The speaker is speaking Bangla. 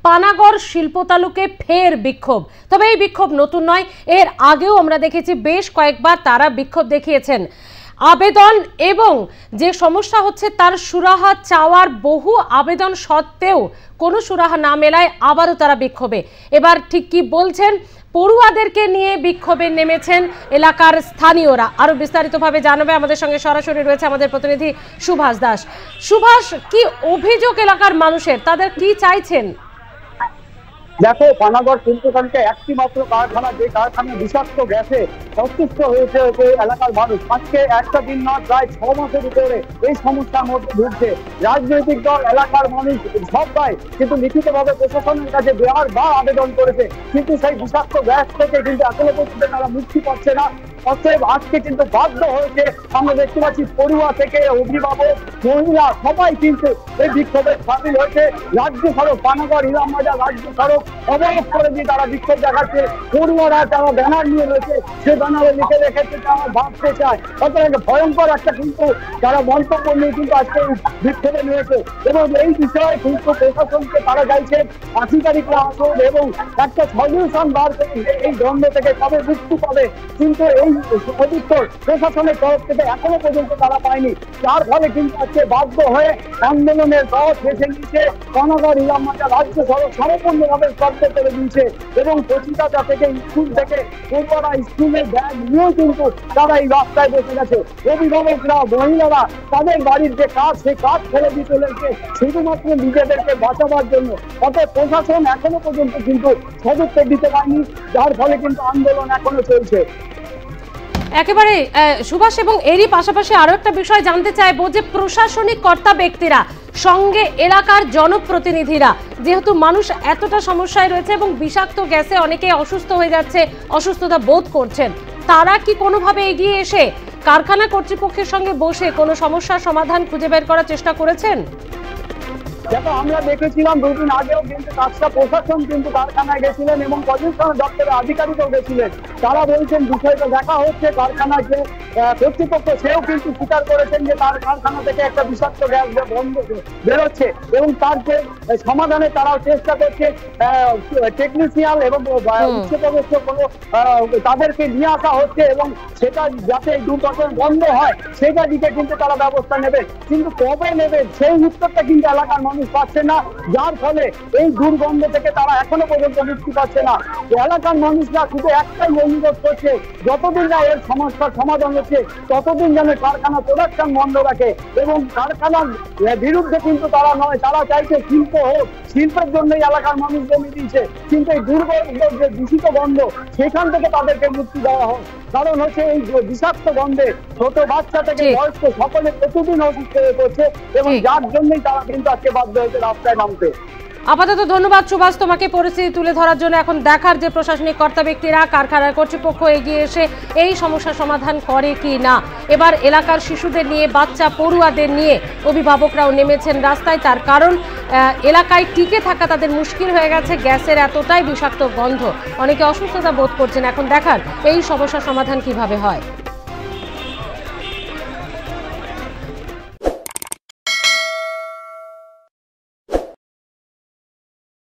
পানাগড় শিল্পতালুকে ফের বিক্ষোভ। তবে এই বিক্ষোভ নতুন নয়, এর আগেও আমরা দেখেছি বেশ কয়েকবার তারা বিক্ষোভ দেখিয়েছেন। আবেদন এবং যে সমস্যা হচ্ছে তার সুরাহা চাওয়ার বহু আবেদন সত্ত্বেও কোনো সুরাহা না মেলায় আবারও তারা বিক্ষোভে। এবার ঠিক কি বলছেন, পড়ুয়াদেরকে নিয়ে বিক্ষোভে নেমেছেন এলাকার স্থানীয়রা। আরো বিস্তারিতভাবে জানাবে আমাদের সঙ্গে সরাসরি রয়েছে আমাদের প্রতিনিধি সুভাষ দাস। সুভাষ, কি অভিযোগ এলাকার মানুষের, তাদের কি চাইছেন? দেখো, পানাগড় শিল্পতালুকে একটি মাত্র কারখানা, যে কারখানা বিষাক্ত গ্যাসে অসুস্থ হয়েছে এলাকার মানুষ। আজকে একটা দিন নয়, প্রায় 6 মাসের উপরে এই সমস্যার মধ্যে ভুগছে। রাজনৈতিক দল, এলাকার মানুষ সবাই কিন্তু লিখিতভাবে প্রশাসনের কাছে বারবার আবেদন করেছে, কিন্তু সেই বিষাক্ত গ্যাস থেকে কিন্তু এখনো পর্যন্ত তারা মুক্তি পাচ্ছে না। অতএব আজকে কিন্তু বাধ্য হয়েছে, আমরা দেখতে পাচ্ছি পড়ুয়া থেকে অভিভাবক, মহিলা সবাই কিন্তু এই বিক্ষোভে সামিল হয়েছে। রাজ্য সড়ক, পানাগড় ইলামবাজার রাজ্য সড়ক অবরোধ করে দিয়ে তারা বিক্ষোভ দেখাচ্ছে। পড়ুয়ারা তারা ব্যানার নিয়ে রয়েছে, সে ব্যানারে লিখে রেখেছে তারা ভাবতে চায়। অর্থাৎ ভয়ঙ্কর একটা কিন্তু তারা মন্তব্য নিয়ে কিন্তু আজকে বিক্ষোভে নিয়েছে। এবং এই বিষয়ে কিন্তু প্রশাসনকে তারা চাইছে আধিকারিকরা আসুন এবং একটা সলিউশন বার করে এই দ্বন্দ্ব থেকে কবে মুক্তি পাবে, কিন্তু এই অধিকতর প্রশাসনের তরফ থেকে এখনো পর্যন্ত তারা পায়নি। যার ফলে কিন্তু আজকে বাধ্য হয়ে আন্দোলনের পথ বেছে নিচ্ছে। পানাগড় ইলামবাজার রাজ্য সড়ক সম্পূর্ণভাবে স্তব্ধ করে দিয়েছে এবং প্রতিটা থেকে স্কুল থেকে পড়ুয়ারা স্কুলের ব্যাগ নিয়েও কিন্তু তারা এই রাস্তায় বসে গেছে। অভিভাবকরা, মহিলারা তাদের বাড়ির যে কাজ, সেই কাজ ফেলে দিয়ে চলেছে শুধুমাত্র নিজেদেরকে বাঁচাবার জন্য। অর্থাৎ প্রশাসন এখনো পর্যন্ত কিন্তু সদুত্তর দিতে পারেনি, যার ফলে কিন্তু আন্দোলন এখনো চলছে। একেবারে সুভাষ, এবং এরই পাশাপাশি আরো একটা বিষয় জানতে চাইবো যে প্রশাসনিক কর্তা ব্যক্তিরা সঙ্গে এলাকার জনপ্রতিনিধিরা, যেহেতু মানুষ এতটা সমস্যায় রয়েছে এবং বিষাক্ত গ্যাসে অনেকে অসুস্থ হয়ে যাচ্ছে, অসুস্থতা বোধ করছেন, তারা কি কোনোভাবে এগিয়ে এসে কারখানা কর্তৃপক্ষের সঙ্গে বসে কোনো সমস্যার সমাধান খুঁজে বের করার চেষ্টা করেছেন? দেখো, আমরা দেখেছিলাম দুদিন আগেও কিন্তু কাজটা প্রশাসন কিন্তু কারখানায় গেছিলেন এবং পর্যটন দপ্তরের আধিকারিকও গেছিলেন। তারা বলছেন বিষয়টা দেখা হচ্ছে, কারখানার যে কর্তৃপক্ষ সেও কিন্তু স্বীকার করেছেন যে তার কারখানা থেকে একটা বিষাক্ত গ্যাস বন্ধ বেরোচ্ছে এবং তার যে সমাধানে তারাও চেষ্টা করছে। টেকনিশিয়ান এবং উচ্চপদস্থ কোনো তাদেরকে নিয়ে আসা হচ্ছে এবং সেটা যাতে এই দুর্ঘটনা বন্ধ হয় সেটা দিকে কিন্তু তারা ব্যবস্থা নেবে, কিন্তু কবে নেবে সেই উত্তরটা কিন্তু এলাকার মানুষ পাচ্ছে না। যার ফলে এই দুর্গন্ধ থেকে তারা এখনো পর্যন্ত মুক্তি পাচ্ছে না। এলাকার মানুষরা শুধু একটাই অনুরোধ করছে, যতদিন না এর সমস্যার সমাধান হচ্ছে ততদিন যেন কারখানা প্রোডাকশন বন্ধ রাখে এবং কারখানার বিরুদ্ধে কিন্তু তারা নয়, তারা চাইছে শিল্প হোক, শিল্পের জন্যই এলাকার মানুষ জমি দিয়েছে, কিন্তু এই দুর্গন্ধ যে দূষিত গন্ধ সেখান থেকে তাদেরকে মুক্তি দেওয়া হোক। কারণ হচ্ছে এই বিষাক্ত গন্ধে ছোট বাচ্চা থেকে বয়স্ক সকলে প্রতিদিন অসুস্থ হয়ে পড়ছে এবং যার জন্যই তারা কিন্তু আজকে বাধ্য হয়েছে রাস্তায় নামতে। আপাতত ধন্যবাদ সুভাষ তোমাকে পরিস্থিতি তুলে ধরার জন্য। এখন দেখার যে প্রশাসনিক কর্তা ব্যক্তিরা, কারখানার কর্তৃপক্ষ এগিয়ে এসে এই সমস্যার সমাধান করে কি না। এবার এলাকার শিশুদের নিয়ে, বাচ্চা পড়ুয়াদের নিয়ে অভিভাবকরাও নেমেছেন রাস্তায়। তার কারণ এলাকায় টিকে থাকা তাদের মুশকিল হয়ে গেছে, গ্যাসের এতটাই বিষাক্ত গন্ধ, অনেকে অসুস্থতা বোধ করছেন। এখন দেখার এই সমস্যার সমাধান কিভাবে হয়।